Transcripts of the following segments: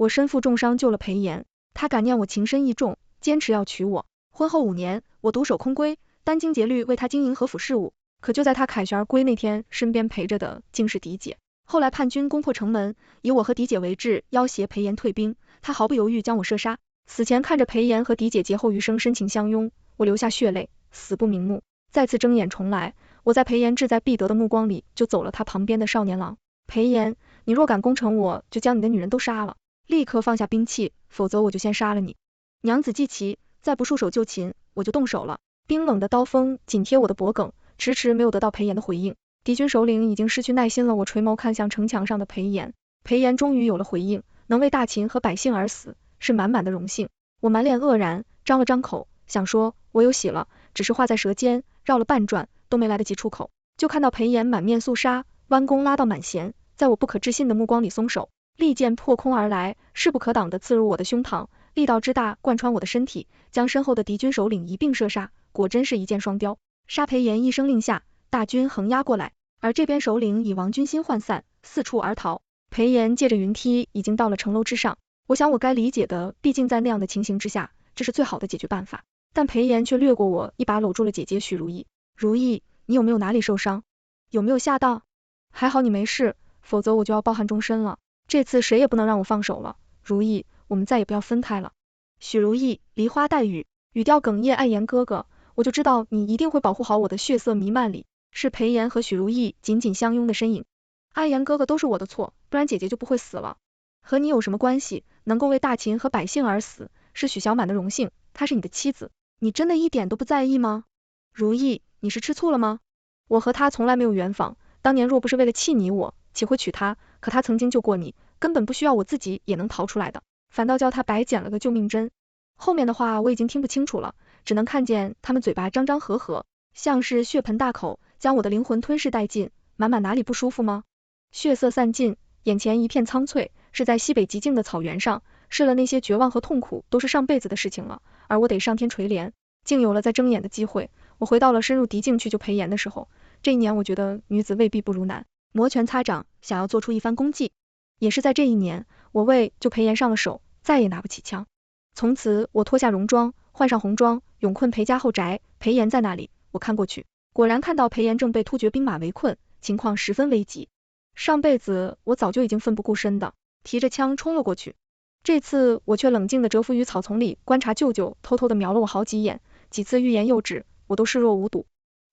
我身负重伤救了裴炎，他感念我情深义重，坚持要娶我。婚后5年，我独守空闺，殚精竭虑为他经营和府事务。可就在他凯旋而归那天，身边陪着的竟是狄姐。后来叛军攻破城门，以我和狄姐为质，要挟裴炎退兵，他毫不犹豫将我射杀。死前看着裴炎和狄姐劫后余生深情相拥，我流下血泪，死不瞑目。再次睁眼重来，我在裴炎志在必得的目光里就走了他旁边的少年郎。裴炎，你若敢攻城，我就将你的女人都杀了，立刻放下兵器，否则我就先杀了你。娘子记齐，再不束手就擒，我就动手了。冰冷的刀锋紧贴我的脖颈，迟迟没有得到裴炎的回应。敌军首领已经失去耐心了，我垂眸看向城墙上的裴炎，裴炎终于有了回应，能为大秦和百姓而死，是满满的荣幸。我满脸愕然，张了张口，想说我有喜了，只是话在舌尖，绕了半转，都没来得及出口，就看到裴炎满面肃杀，弯弓拉到满弦，在我不可置信的目光里松手，利剑破空而来，势不可挡地刺入我的胸膛，力道之大，贯穿我的身体，将身后的敌军首领一并射杀，果真是一箭双雕。杀裴炎一声令下，大军横压过来，而这边首领已亡军心涣散，四处而逃。裴炎借着云梯已经到了城楼之上，我想我该理解的，毕竟在那样的情形之下，这是最好的解决办法。但裴炎却掠过我，一把搂住了姐姐许如意。如意，你有没有哪里受伤？有没有吓到？还好你没事，否则我就要抱憾终身了。这次谁也不能让我放手了。如意，我们再也不要分开了。许如意梨花带雨，语调哽咽，爱言哥哥，我就知道你一定会保护好我的。血色弥漫里，是裴炎和许如意紧紧相拥的身影。爱言哥哥，都是我的错，不然姐姐就不会死了。和你有什么关系？能够为大秦和百姓而死，是许小满的荣幸，她是你的妻子，你真的一点都不在意吗？如意，你是吃醋了吗？我和他从来没有圆谎，当年若不是为了气你我，岂会娶她？可他曾经救过你，根本不需要我自己也能逃出来的，反倒叫他白捡了个救命针。后面的话我已经听不清楚了，只能看见他们嘴巴张张合合，像是血盆大口，将我的灵魂吞噬殆尽，满满哪里不舒服吗？血色散尽，眼前一片苍翠，是在西北极静的草原上，试了那些绝望和痛苦都是上辈子的事情了，而我得上天垂怜，竟有了再睁眼的机会。我回到了深入敌境去救裴炎的时候，这一年我觉得女子未必不如男，摩拳擦掌，想要做出一番功绩。也是在这一年，我为救裴炎上了手，再也拿不起枪。从此我脱下戎装，换上红装，勇困裴家后宅。裴炎在那里，我看过去，果然看到裴炎正被突厥兵马围困，情况十分危急。上辈子我早就已经奋不顾身的提着枪冲了过去，这次我却冷静地蛰伏于草丛里观察舅舅偷偷地瞄了我好几眼，几次欲言又止，我都视若无睹。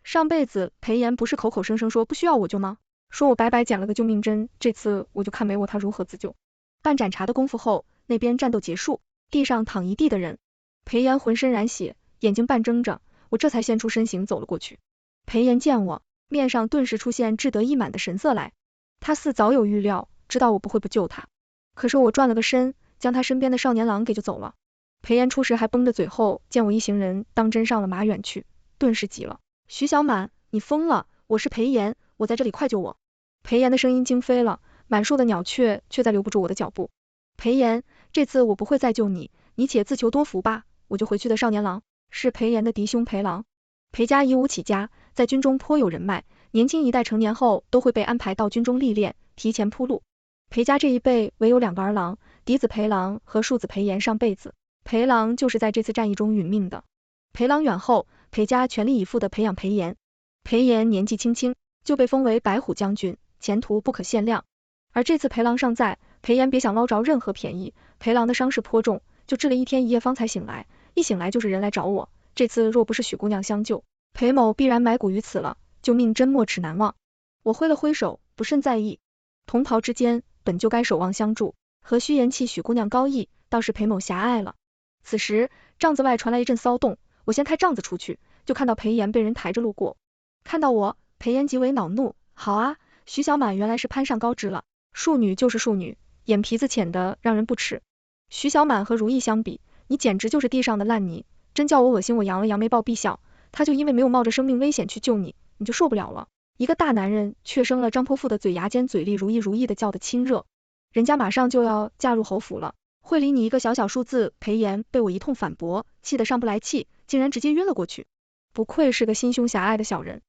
上辈子裴炎不是口口声声说不需要我救吗？说我白白捡了个救命针，这次我就看没我他如何自救。半盏茶的功夫后，那边战斗结束，地上躺一地的人，裴炎浑身染血，眼睛半睁着，我这才现出身形走了过去。裴炎见我，面上顿时出现志得意满的神色来，他似早有预料，知道我不会不救他，可是我转了个身，将他身边的少年郎给救走了。裴炎初时还绷着嘴后，见我一行人当真上了马远去，顿时急了，徐小满，你疯了，我是裴炎，我在这里，快救我。裴炎的声音惊飞了，满树的鸟雀却再留不住我的脚步。裴炎，这次我不会再救你，你且自求多福吧。我就回去的少年郎是裴炎的嫡兄裴郎，裴家以武起家，在军中颇有人脉，年轻一代成年后都会被安排到军中历练，提前铺路。裴家这一辈唯有2个儿郎，嫡子裴郎和庶子裴炎。上辈子裴郎就是在这次战役中殒命的。裴郎远后，裴家全力以赴地培养裴炎。裴炎年纪轻轻就被封为白虎将军，前途不可限量。而这次裴郎尚在，裴炎别想捞着任何便宜。裴郎的伤势颇重，就治了1天1夜方才醒来，一醒来就是人来找我。这次若不是许姑娘相救，裴某必然埋骨于此了，救命真没齿难忘。我挥了挥手，不甚在意。同袍之间本就该守望相助，何须言弃许姑娘高义，倒是裴某狭隘了。此时帐子外传来一阵骚动，我先开帐子出去，就看到裴炎被人抬着路过。看到我，裴炎极为恼怒，好啊，徐小满原来是攀上高枝了，庶女就是庶女，眼皮子浅的让人不齿。徐小满和如意相比，你简直就是地上的烂泥，真叫我恶心。我扬了扬眉抱必笑，他就因为没有冒着生命危险去救你，你就受不了了。一个大男人却生了张泼妇的嘴，牙尖嘴利，如意如意的叫得亲热，人家马上就要嫁入侯府了，会理你一个小小数字。裴炎被我一通反驳，气得上不来气，竟然直接晕了过去。不愧是个心胸狭隘的小人。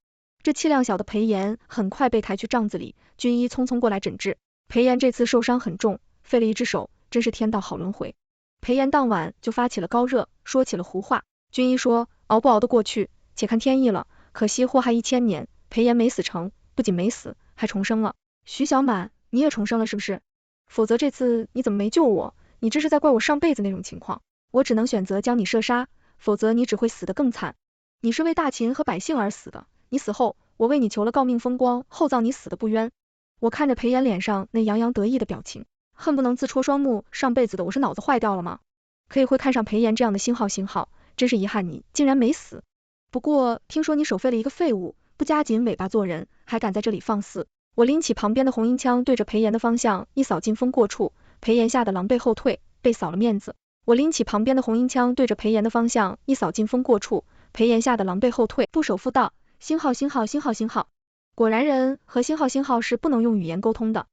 这气量小的裴炎很快被抬去帐子里，军医匆匆过来诊治。裴炎这次受伤很重，废了一只手，真是天道好轮回。裴炎当晚就发起了高热，说起了胡话。军医说熬不熬得过去，且看天意了。可惜祸害1000年，裴炎没死成，不仅没死，还重生了。徐小满，你也重生了是不是？否则这次你怎么没救我？你这是在怪我上辈子那种情况。我只能选择将你射杀，否则你只会死得更惨。你是为大秦和百姓而死的，你死后，我为你求了诰命风光，厚葬你死得不冤。我看着裴炎脸上那洋洋得意的表情，恨不能自戳双目，上辈子的我是脑子坏掉了吗？可以会看上裴炎这样的星号，真是遗憾你竟然没死。不过听说你手废了一个废物，不加紧尾巴做人，还敢在这里放肆。我拎起旁边的红缨枪，对着裴炎的方向一扫进风过处，裴炎吓得狼狈后退，被扫了面子。我拎起旁边的红缨枪，对着裴炎的方向一扫进风过处，裴炎吓得狼狈后退，不守妇道，星号。果然人和星号是不能用语言沟通的。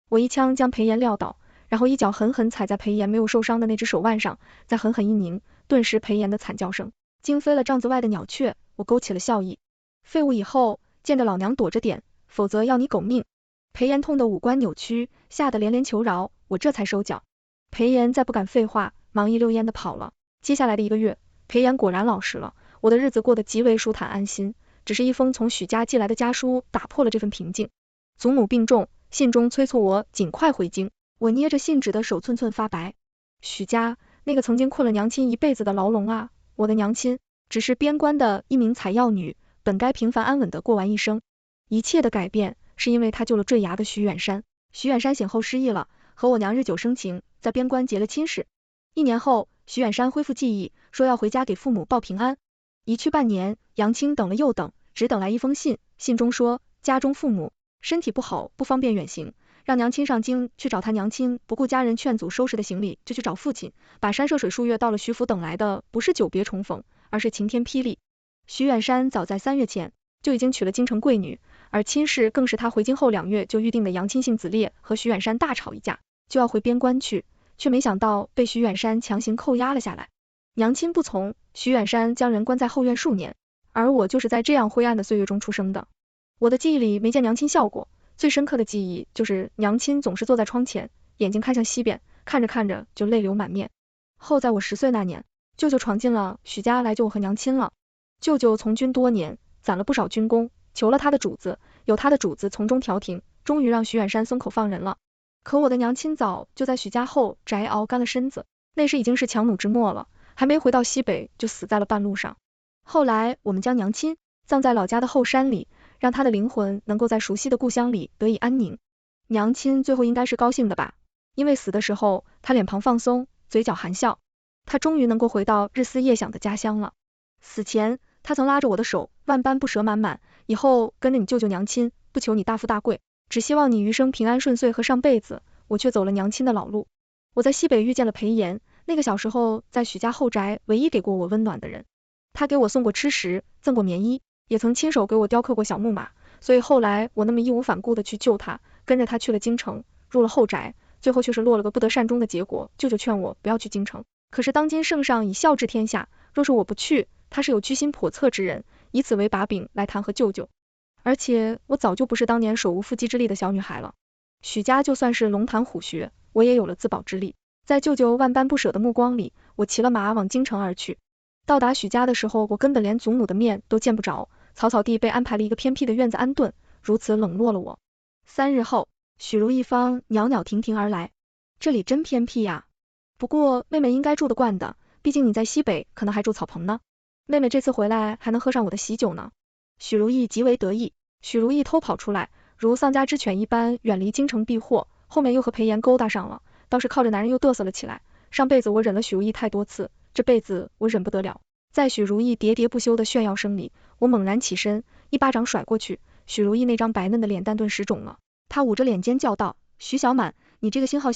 我一枪将裴炎撂倒，然后一脚狠狠踩在裴炎没有受伤的那只手腕上，再狠狠一拧，顿时裴炎的惨叫声惊飞了帐子外的鸟雀。我勾起了笑意，废物以后见着老娘躲着点，否则要你狗命。裴炎痛得五官扭曲，吓得连连求饶，我这才收脚。裴炎再不敢废话，忙一溜烟的跑了。接下来的1个月，裴炎果然老实了，我的日子过得极为舒坦安心。只是一封从许家寄来的家书打破了这份平静。祖母病重，信中催促我尽快回京。我捏着信纸的手寸寸发白。许家，那个曾经困了娘亲一辈子的牢笼啊！我的娘亲只是边关的一名采药女，本该平凡安稳的过完一生。一切的改变是因为她救了坠崖的徐远山。徐远山醒后失忆了，和我娘日久生情，在边关结了亲事。1年后，徐远山恢复记忆，说要回家给父母报平安。一去半年，杨青等了又等，只等来一封信，信中说家中父母身体不好，不方便远行，让娘亲上京去找他娘亲。不顾家人劝阻，收拾的行李就去找父亲。跋山涉水数月到了徐府，等来的不是久别重逢，而是晴天霹雳。徐远山早在3月前就已经娶了京城贵女，而亲事更是他回京后2月就预定的。杨亲性子烈，和徐远山大吵一架，就要回边关去，却没想到被徐远山强行扣押了下来。娘亲不从，徐远山将人关在后院数年，而我就是在这样灰暗的岁月中出生的。我的记忆里没见娘亲笑过，最深刻的记忆就是娘亲总是坐在窗前，眼睛看向西边，看着看着就泪流满面。后在我10岁那年，舅舅闯进了许家来救我和娘亲了。舅舅从军多年，攒了不少军功，求了他的主子，有他的主子从中调停，终于让徐远山松口放人了。可我的娘亲早就在许家后宅熬干了身子，那时已经是强弩之末了，还没回到西北就死在了半路上。后来我们将娘亲葬在老家的后山里，让她的灵魂能够在熟悉的故乡里得以安宁。娘亲最后应该是高兴的吧，因为死的时候她脸庞放松，嘴角含笑，她终于能够回到日思夜想的家乡了。死前她曾拉着我的手，万般不舍满满，以后跟着你舅舅娘亲，不求你大富大贵，只希望你余生平安顺遂和上辈子。我却走了娘亲的老路。我在西北遇见了裴炎，那个小时候在许家后宅唯一给过我温暖的人。他给我送过吃食，赠过棉衣，也曾亲手给我雕刻过小木马，所以后来我那么义无反顾的去救他，跟着他去了京城，入了后宅，最后却是落了个不得善终的结果。舅舅劝我不要去京城，可是当今圣上以孝治天下，若是我不去，他是有居心叵测之人，以此为把柄来弹劾舅舅。而且我早就不是当年手无缚鸡之力的小女孩了，许家就算是龙潭虎穴，我也有了自保之力。在舅舅万般不舍的目光里，我骑了马往京城而去。到达许家的时候，我根本连祖母的面都见不着，草草地被安排了一个偏僻的院子安顿，如此冷落了我。3日后，许如一方袅袅婷婷而来。这里真偏僻呀，不过妹妹应该住得惯的，毕竟你在西北可能还住草棚呢。妹妹这次回来还能喝上我的喜酒呢。许如意极为得意。许如意偷跑出来，如丧家之犬一般远离京城避祸，后面又和裴炎勾搭上了，倒是靠着男人又嘚瑟了起来。上辈子我忍了许如意太多次，这辈子我忍不得了。在许如意喋喋不休的炫耀声里，我猛然起身，一巴掌甩过去，许如意那张白嫩的脸蛋顿时肿了，她捂着脸尖叫道：徐小满，你这个星号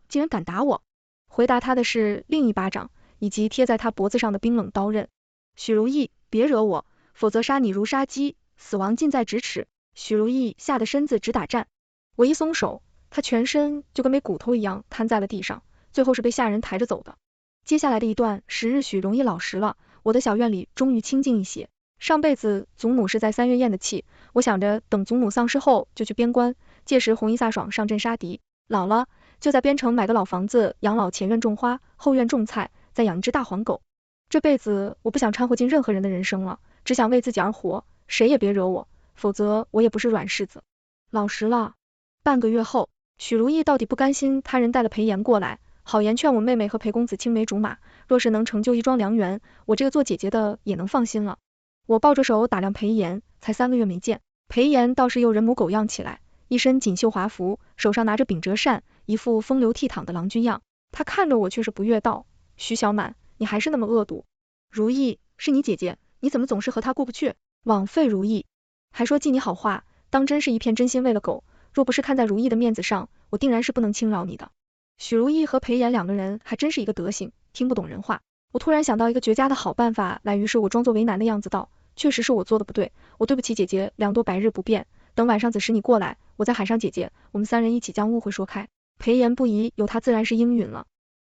竟然敢打我！回答她的是另一巴掌，以及贴在她脖子上的冰冷刀刃。许如意，别惹我，否则杀你如杀鸡，死亡近在咫尺。许如意吓得身子直打颤，我一松手，她全身就跟没骨头一样瘫在了地上，最后是被下人抬着走的。接下来的一段时日许容易老实了，我的小院里终于清静一些。上辈子祖母是在3月咽的气，我想着等祖母丧尸后就去边关，届时红衣飒爽上阵杀敌。老了，就在边城买个老房子养老，前院种花，后院种菜，再养一只大黄狗。这辈子我不想掺和进任何人的人生了，只想为自己而活，谁也别惹我，否则我也不是软柿子。老实了。半个月后，许如意到底不甘心他人带了裴炎过来，好言劝我妹妹和裴公子青梅竹马，若是能成就一桩良缘，我这个做姐姐的也能放心了。我抱着手打量裴炎，才3个月没见，裴炎倒是又人模狗样起来，一身锦绣华服，手上拿着秉折扇，一副风流倜傥的郎君样。他看着我却是不悦道：徐小满，你还是那么恶毒。如意，是你姐姐，你怎么总是和她过不去？枉费如意，还说记你好话，当真是一片真心喂了狗。若不是看在如意的面子上，我定然是不能轻饶你的。许如意和裴炎2个人还真是一个德行，听不懂人话。我突然想到一个绝佳的好办法来，于是我装作为难的样子道：确实是我做的不对，我对不起姐姐，2多白日不便，等晚上子时你过来，我再喊上姐姐，我们3人一起将误会说开。裴炎不疑，有他自然是应允了。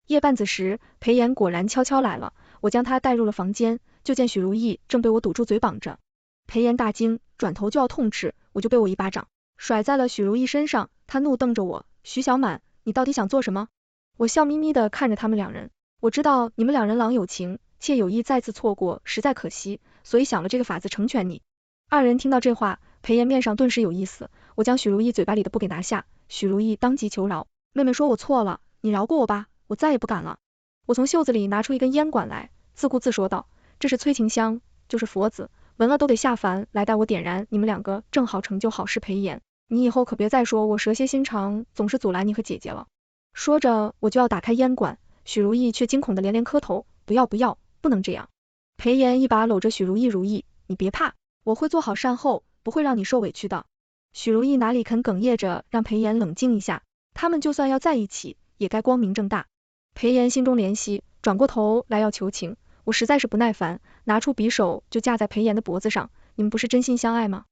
夜半子时，裴炎果然悄悄来了，我将他带入了房间，就见许如意正被我堵住嘴绑着。裴炎大惊，转头就要痛斥，我就被我一巴掌甩在了许如意身上，他怒瞪着我：徐小满，你到底想做什么？我笑眯眯的看着他们2人，我知道你们2人郎有情，妾有意再次错过，实在可惜，所以想了这个法子成全你。2人听到这话，裴炎面上顿时有意思，我将许如意嘴巴里的布给拿下，许如意当即求饶：妹妹说我错了，你饶过我吧，我再也不敢了。我从袖子里拿出一根烟管来，自顾自说道：这是催情香，就是佛子，闻了都得下凡，来待我点燃，你们2个正好成就好事。裴炎，你以后可别再说我蛇蝎心肠，总是阻拦你和姐姐了。说着我就要打开烟管，许如意却惊恐的连连磕头：不要不要，不能这样。裴炎一把搂着许如意：如意，你别怕，我会做好善后，不会让你受委屈的。许如意哪里肯，哽咽着让裴炎冷静一下，他们就算要在一起，也该光明正大。裴炎心中怜惜，转过头来要求情，我实在是不耐烦，拿出匕首就架在裴炎的脖子上：你们不是真心相爱吗？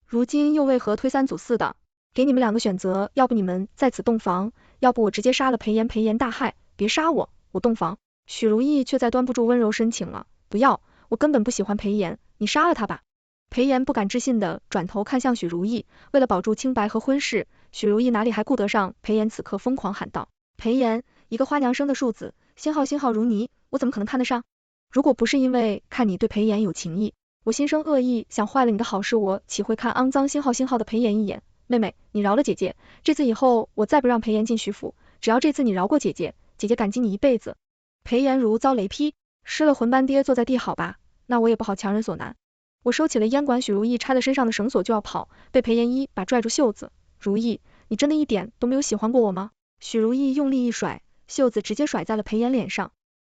如今又为何推三阻四的？给你们2个选择，要不你们在此洞房，要不我直接杀了裴炎。裴炎大骇：别杀我，我洞房。许如意却再端不住温柔深情了：不要，我根本不喜欢裴炎，你杀了他吧。裴炎不敢置信的转头看向许如意，为了保住清白和婚事，许如意哪里还顾得上裴炎，此刻疯狂喊道：裴炎，一个花娘生的庶子，心好如泥，我怎么可能看得上？如果不是因为看你对裴炎有情意，我心生恶意，想坏了你的好事，我岂会看肮脏心好的裴炎一眼？妹妹，你饶了姐姐，这次以后我再不让裴炎进徐府，只要这次你饶过姐姐，姐姐感激你一辈子。裴炎如遭雷劈，失了魂般跌坐在地。好吧，那我也不好强人所难。我收起了烟管，许如意插在身上的绳索就要跑，被裴炎一把拽住袖子：如意，你真的一点都没有喜欢过我吗？许如意用力一甩，袖子直接甩在了裴炎脸上，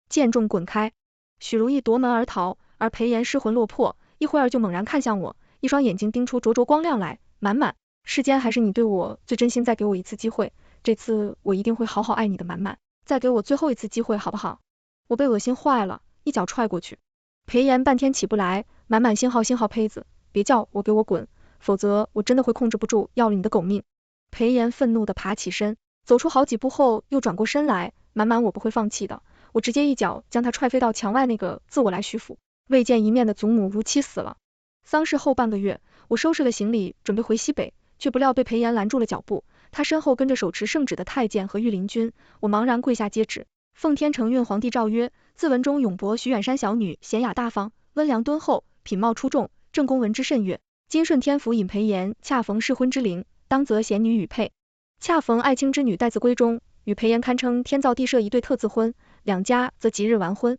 见重滚开。许如意夺门而逃，而裴炎失魂落魄，一会儿就猛然看向我，一双眼睛盯出灼灼光亮来，满世间还是你对我最真心，再给我一次机会，这次我一定会好好爱你的，满，再给我最后一次机会好不好？我被恶心坏了，一脚踹过去。裴炎半天起不来，满心好胚子，别叫我，给我滚，否则我真的会控制不住，要了你的狗命。裴炎愤怒的爬起身，走出好几步后又转过身来，满我不会放弃的，我直接一脚将他踹飞到墙外那个自我来徐府，未见一面的祖母如期死了。丧事后半个月，我收拾了行李准备回西北，却不料被裴炎拦住了脚步，他身后跟着手持圣旨的太监和御林军，我茫然跪下接旨。奉天承运皇帝诏曰：自文中永伯徐远山小女，娴雅大方，温良敦厚，品貌出众，正宫闻之甚悦。今顺天府尹裴炎恰逢适婚之龄，当择贤女与配。恰逢爱卿之女待字闺中，与裴炎堪称天造地设一对特自婚，2家则即日完婚。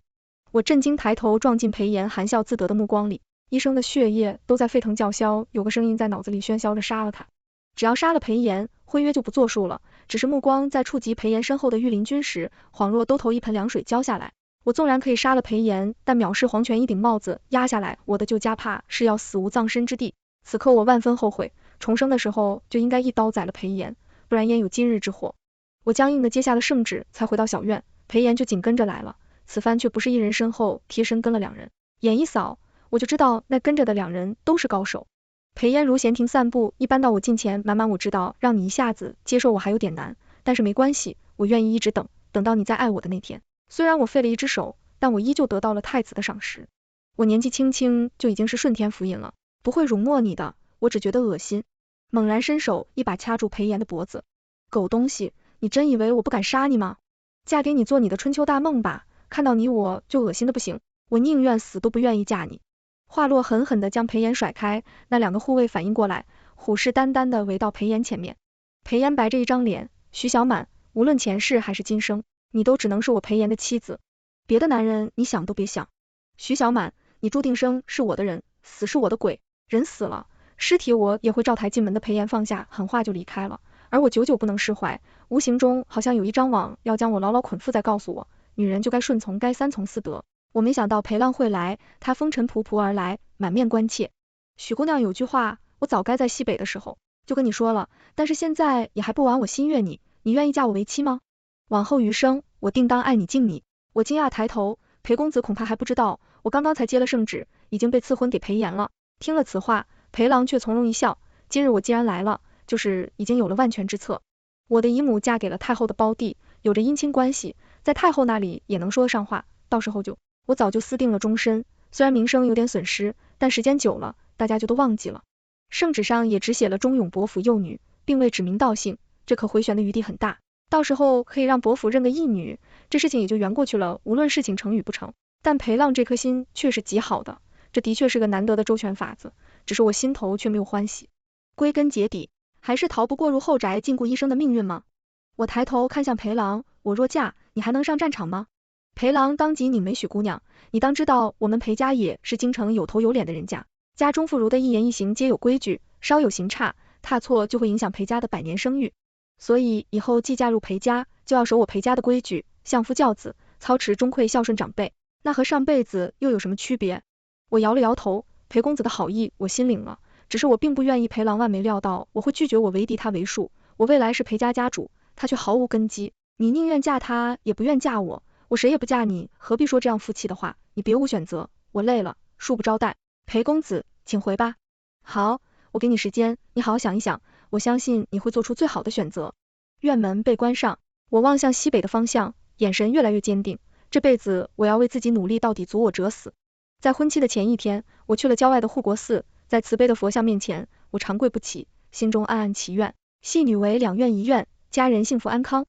我震惊抬头撞进裴炎含笑自得的目光里，一生的血液都在沸腾叫嚣，有个声音在脑子里喧嚣着：杀了他！只要杀了裴炎，婚约就不作数了。只是目光在触及裴炎身后的御林军时，恍若都头一盆凉水浇下来。我纵然可以杀了裴炎，但藐视皇权一顶帽子压下来，我的旧家怕是要死无葬身之地。此刻我万分后悔，重生的时候就应该一刀宰了裴炎，不然焉有今日之祸。我僵硬的接下了圣旨，才回到小院，裴炎就紧跟着来了，此番却不是一人身后贴身跟了2人，眼一扫我就知道那跟着的2人都是高手。裴炎如闲庭散步一般到我近前，满我知道让你一下子接受我还有点难，但是没关系，我愿意一直等到你再爱我的那天。虽然我废了一只手，但我依旧得到了太子的赏识。我年纪轻轻就已经是顺天府尹了，不会辱没你的，我只觉得恶心。猛然伸手一把掐住裴炎的脖子：狗东西，你真以为我不敢杀你吗？嫁给你做你的春秋大梦吧，看到你我就恶心的不行，我宁愿死都不愿意嫁你。话落，狠狠地将裴炎甩开，那2个护卫反应过来，虎视眈眈地围到裴炎前面。裴炎白着一张脸，徐小满，无论前世还是今生，你都只能是我裴炎的妻子，别的男人你想都别想。徐小满，你注定生是我的人，死是我的鬼，人死了，尸体我也会照抬进门的。裴炎放下狠话就离开了，而我久久不能释怀，无形中好像有一张网要将我牢牢捆缚在，告诉我，女人就该顺从，该三从四德。我没想到裴浪会来，他风尘仆仆而来，满面关切。许姑娘有句话，我早该在西北的时候就跟你说了，但是现在也还不晚，我心悦你，你愿意嫁我为妻吗？往后余生，我定当爱你敬你。我惊讶抬头，裴公子恐怕还不知道，我刚刚才接了圣旨，已经被赐婚给裴炎了。听了此话，裴郎却从容一笑，今日我既然来了，就是已经有了万全之策。我的姨母嫁给了太后的胞弟，有着姻亲关系，在太后那里也能说得上话，到时候我早就私定了终身，虽然名声有点损失，但时间久了，大家就都忘记了。圣旨上也只写了忠勇伯府幼女，并未指名道姓，这可回旋的余地很大，到时候可以让伯府认个义女，这事情也就圆过去了，无论事情成与不成。但裴浪这颗心却是极好的，这的确是个难得的周全法子，只是我心头却没有欢喜。归根结底，还是逃不过入后宅禁锢一生的命运吗？我抬头看向裴郎，我若嫁，你还能上战场吗？裴郎当即拧眉，许姑娘，你当知道我们裴家也是京城有头有脸的人家，家中妇孺的一言一行皆有规矩，稍有行差，踏错就会影响裴家的百年声誉，所以以后既嫁入裴家，就要守我裴家的规矩，相夫教子，操持忠馈孝顺长辈，那和上辈子又有什么区别？我摇了摇头，裴公子的好意我心领了，只是我并不愿意裴郎万没料到我会拒绝我为敌他为庶，我未来是裴家家主，他却毫无根基，你宁愿嫁他也不愿嫁我，我谁也不嫁你，何必说这样负气的话？你别无选择，我累了，恕不招待。裴公子，请回吧。好，我给你时间，你好好想一想，我相信你会做出最好的选择。院门被关上，我望向西北的方向，眼神越来越坚定，这辈子我要为自己努力到底，阻我者死。在婚期的前一天，我去了郊外的护国寺，在慈悲的佛像面前，我长跪不起，心中暗暗祈愿，系女为2愿1愿，家人幸福安康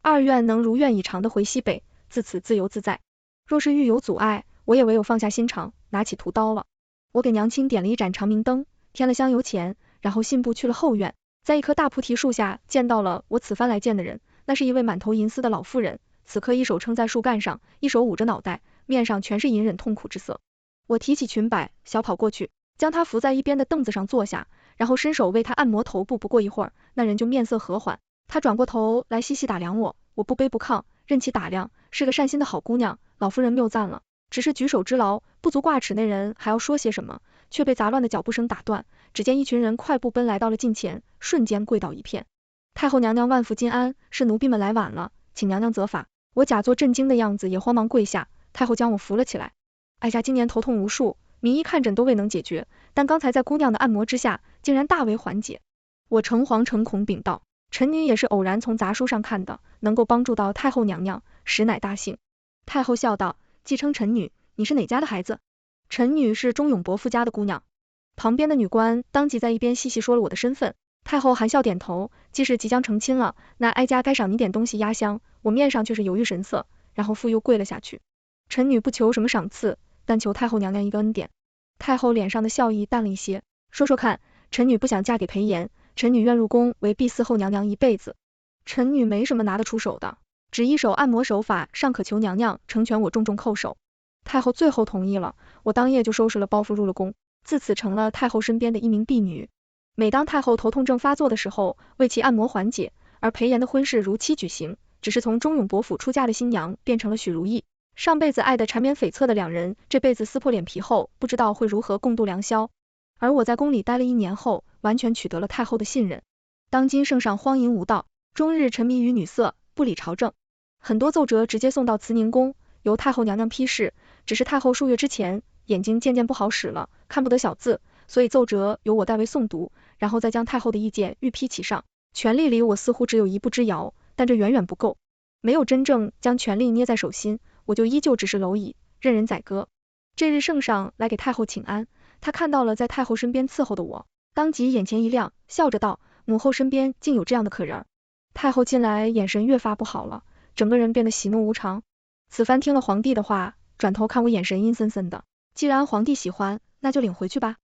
；2愿能如愿以偿的回西北，自此自由自在。若是遇有阻碍，我也唯有放下心肠，拿起屠刀了。我给娘亲点了一盏长明灯，添了香油钱，然后信步去了后院，在一棵大菩提树下见到了我此番来见的人，那是一位满头银丝的老妇人，此刻一手撑在树干上，一手捂着脑袋，面上全是隐忍痛苦之色。我提起裙摆，小跑过去，将她扶在一边的凳子上坐下，然后伸手为她按摩头部。不过一会儿，那人就面色和缓，她转过头来细细打量我，我不卑不亢，任其打量，是个善心的好姑娘。老夫人谬赞了，只是举手之劳，不足挂齿。那人还要说些什么，却被杂乱的脚步声打断。只见一群人快步奔来到了近前，瞬间跪倒一片。太后娘娘万福金安，是奴婢们来晚了，请娘娘责罚。我假作震惊的样子，也慌忙跪下。太后将我扶了起来。哀家今年头痛无数，名医看诊都未能解决，但刚才在姑娘的按摩之下，竟然大为缓解。我诚惶诚恐禀道，臣女也是偶然从杂书上看的，能够帮助到太后娘娘，实乃大幸。太后笑道，既称臣女，你是哪家的孩子？臣女是忠勇伯父家的姑娘。旁边的女官当即在一边细细说了我的身份。太后含笑点头，既是即将成亲了，那哀家该赏你点东西压箱。我面上却是犹豫神色，然后复又跪了下去。臣女不求什么赏赐，但求太后娘娘一个恩典。太后脸上的笑意淡了一些，说说看，臣女不想嫁给裴炎，臣女愿入宫为婢伺候娘娘一辈子。臣女没什么拿得出手的，只一手按摩手法，尚可求娘娘成全我重重叩首。太后最后同意了，我当夜就收拾了包袱入了宫，自此成了太后身边的一名婢女。每当太后头痛症发作的时候，为其按摩缓解，而裴炎的婚事如期举行，只是从忠勇伯府出嫁的新娘变成了许如意。上辈子爱得缠绵悱恻的两人，这辈子撕破脸皮后，不知道会如何共度良宵。而我在宫里待了1年后，完全取得了太后的信任。当今圣上荒淫无道，终日沉迷于女色，不理朝政，很多奏折直接送到慈宁宫，由太后娘娘批示。只是太后数月之前眼睛渐渐不好使了，看不得小字，所以奏折由我代为诵读，然后再将太后的意见御批其上。权力里我似乎只有一步之遥，但这远远不够，没有真正将权力捏在手心，我就依旧只是蝼蚁，任人宰割。这日圣上来给太后请安，他看到了在太后身边伺候的我，当即眼前一亮，笑着道，母后身边竟有这样的可人。太后近来眼神越发不好了，整个人变得喜怒无常。此番听了皇帝的话，转头看我眼神阴森森的，既然皇帝喜欢，那就领回去吧。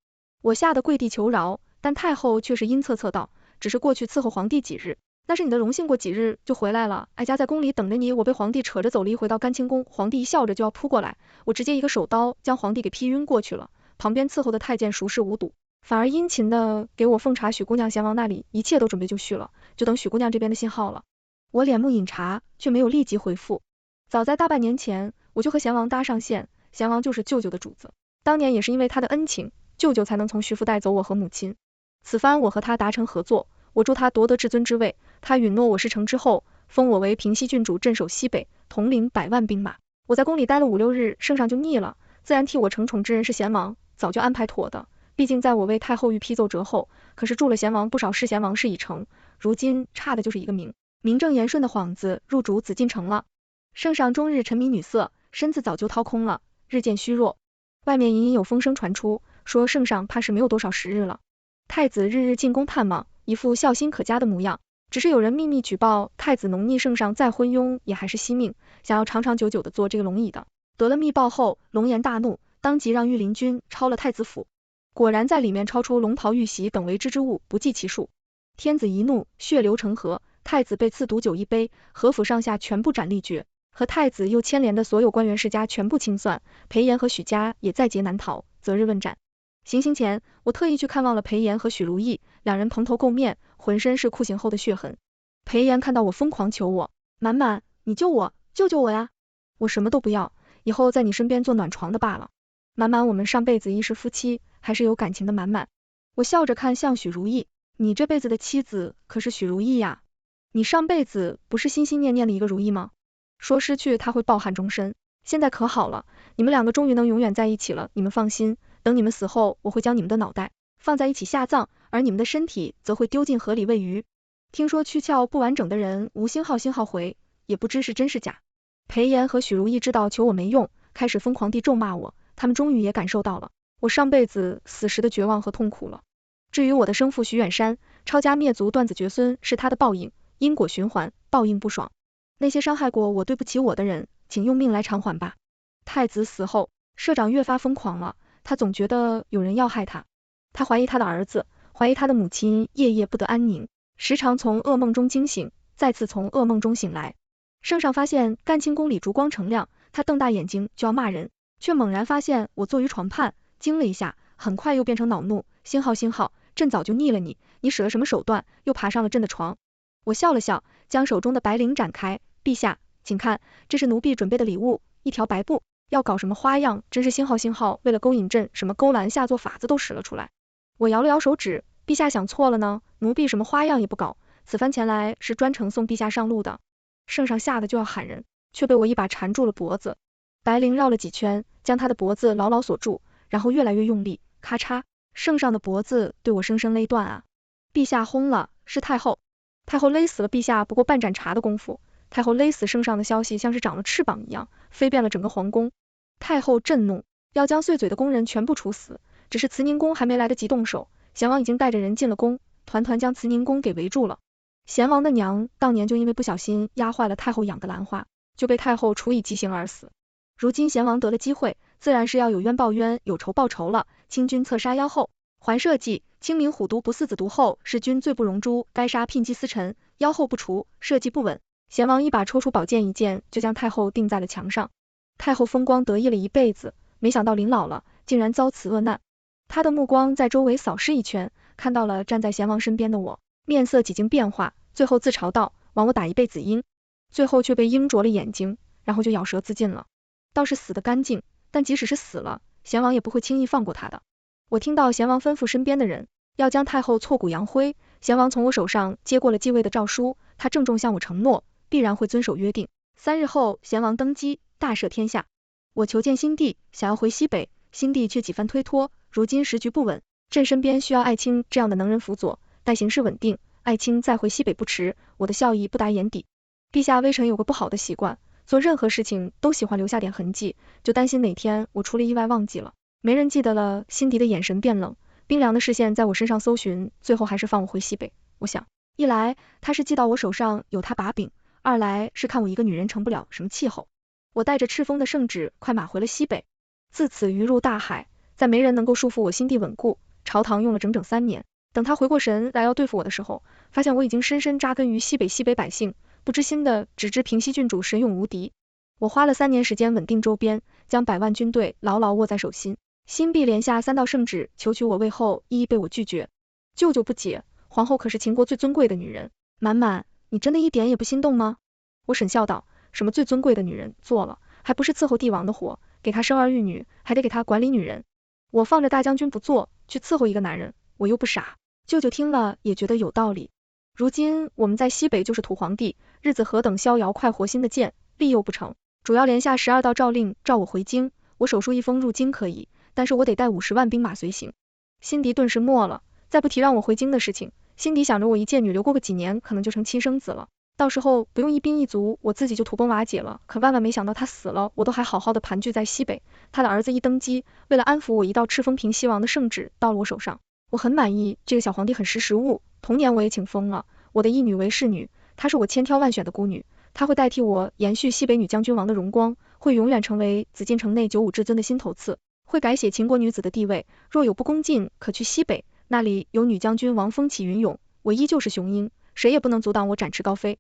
我吓得跪地求饶，但太后却是阴恻恻道，只是过去伺候皇帝几日，那是你的荣幸，过几日就回来了。哀家在宫里等着你，我被皇帝扯着走了一回到干清宫，皇帝一笑着就要扑过来，我直接一个手刀将皇帝给劈晕过去了。旁边伺候的太监熟视无睹，反而殷勤的给我奉茶许姑娘贤王那里一切都准备就绪了，就等许姑娘这边的信号了。我脸目饮茶，却没有立即回复。早在大半年前，我就和贤王搭上线，贤王就是舅舅的主子，当年也是因为他的恩情，舅舅才能从徐府带走我和母亲。此番我和他达成合作，我助他夺得至尊之位，他允诺我事成之后，封我为平西郡主，镇守西北，统领100万兵马。我在宫里待了5、6日，圣上就腻了，自然替我承宠之人是贤王，早就安排妥的。毕竟在我为太后御批奏折后，可是助了贤王不少事，贤王事已成，如今差的就是一个名正言顺的幌子入主紫禁城了。圣上终日沉迷女色，身子早就掏空了，日渐虚弱。外面隐隐有风声传出，说圣上怕是没有多少时日了。太子日日进宫探望，一副孝心可嘉的模样。只是有人秘密举报太子农逆圣上再昏庸，也还是惜命，想要长长久久的做这个龙椅的。得了密报后，龙颜大怒，当即让御林军抄了太子府。果然在里面抄出龙袍玉玺等为支之物，不计其数。天子一怒，血流成河，太子被赐毒酒1杯，和府上下全部斩立决。和太子又牵连的所有官员世家全部清算，裴炎和许家也在劫难逃，择日问斩。行刑前，我特意去看望了裴炎和许如意，两人蓬头垢面，浑身是酷刑后的血痕。裴炎看到我疯狂求我，满满，你救我，救救我呀！我什么都不要，以后在你身边做暖床的罢了。满满，我们上辈子亦是夫妻，还是有感情的满满。我笑着看向许如意，你这辈子的妻子可是许如意呀，你上辈子不是心心念念的一个如意吗？说失去他会抱憾终身，现在可好了，你们两个终于能永远在一起了，你们放心，等你们死后，我会将你们的脑袋放在一起下葬，而你们的身体则会丢进河里喂鱼。听说躯壳不完整的人无星号回，也不知是真是假。裴炎和许如意知道求我没用，开始疯狂地咒骂我，他们终于也感受到了我上辈子死时的绝望和痛苦了。至于我的生父许远山，抄家灭族断子绝孙是他的报应，因果循环，报应不爽。那些伤害过我对不起我的人，请用命来偿还吧。太子死后，社长越发疯狂了，他总觉得有人要害他，他怀疑他的儿子，怀疑他的母亲，夜夜不得安宁，时常从噩梦中惊醒，再次从噩梦中醒来。圣上发现干清宫里烛光澄亮，他瞪大眼睛就要骂人，却猛然发现我坐于床畔，惊了一下，很快又变成恼怒，星号，朕早就腻了你，你使了什么手段，又爬上了朕的床。我笑了笑，将手中的白绫展开，陛下，请看，这是奴婢准备的礼物，一条白布，要搞什么花样，真是星号，为了勾引朕，什么勾栏下作法子都使了出来。我摇了摇手指，陛下想错了呢，奴婢什么花样也不搞，此番前来是专程送陛下上路的。圣上吓得就要喊人，却被我一把缠住了脖子，白绫绕了几圈，将他的脖子牢牢锁住，然后越来越用力，咔嚓，圣上的脖子对我生生勒断啊！陛下轰了，是太后。太后勒死了陛下不过半盏茶的功夫，太后勒死圣上的消息像是长了翅膀一样，飞遍了整个皇宫。太后震怒，要将碎嘴的宫人全部处死，只是慈宁宫还没来得及动手，贤王已经带着人进了宫，团团将慈宁宫给围住了。贤王的娘当年就因为不小心压坏了太后养的兰花，就被太后处以极刑而死。如今贤王得了机会，自然是要有冤报冤，有仇报仇了。清君侧杀妖后，还社稷，清明虎毒不嗣子毒后，是君罪不容诛，该杀聘姬私臣，妖后不除，社稷不稳。贤王一把抽出宝剑一剑，就将太后钉在了墙上。太后风光得意了一辈子，没想到临老了，竟然遭此恶难。他的目光在周围扫视一圈，看到了站在贤王身边的我，面色几经变化，最后自嘲道，枉我打一辈子鹰。最后却被鹰啄了眼睛，然后就咬舌自尽了。倒是死得干净，但即使是死了，贤王也不会轻易放过他的。我听到贤王吩咐身边的人，要将太后挫骨扬灰。贤王从我手上接过了继位的诏书，他郑重向我承诺，必然会遵守约定。3日后，贤王登基，大赦天下。我求见新帝，想要回西北，新帝却几番推脱。如今时局不稳，朕身边需要爱卿这样的能人辅佐，待形势稳定，爱卿再回西北不迟。我的笑意不达眼底。陛下微臣有个不好的习惯，做任何事情都喜欢留下点痕迹，就担心哪天我出了意外忘记了，没人记得了。辛迪的眼神变冷，冰凉的视线在我身上搜寻，最后还是放我回西北。我想一来他是记到我手上有他把柄，二来是看我一个女人成不了什么气候。我带着赤峰的圣旨快马回了西北，自此鱼入大海，再没人能够束缚我心地稳固。朝堂用了整整3年，等他回过神来要对付我的时候，发现我已经深深扎根于西北百姓，不知心的只知平西郡主神勇无敌。我花了3年时间稳定周边，将100万军队牢牢握在手心。新毕连下3道圣旨求娶我位后，一一被我拒绝。舅舅不解，皇后可是秦国最尊贵的女人，满满，你真的一点也不心动吗？我沈笑道，什么最尊贵的女人，做了还不是伺候帝王的活，给他生儿育女，还得给他管理女人。我放着大将军不做，去伺候一个男人，我又不傻。舅舅听了也觉得有道理。如今我们在西北就是土皇帝，日子何等逍遥快活心的贱，利诱不成，主要连下12道诏令召我回京，我手书一封入京可以，但是我得带50万兵马随行。辛迪顿时默了，再不提让我回京的事情。辛迪想着我一贱女留过个几年，可能就成亲生子了，到时候不用一兵一卒，我自己就土崩瓦解了。可万万没想到他死了，我都还好好的盘踞在西北，他的儿子一登基，为了安抚我，一道赤峰平西王的圣旨到了我手上。我很满意，这个小皇帝很识时务。同年我也请封了我的义女为侍女，她是我千挑万选的孤女，她会代替我延续西北女将军王的荣光，会永远成为紫禁城内95至尊的新头次，会改写秦国女子的地位。若有不恭敬，可去西北，那里有女将军王风起云涌，我依旧是雄鹰，谁也不能阻挡我展翅高飞。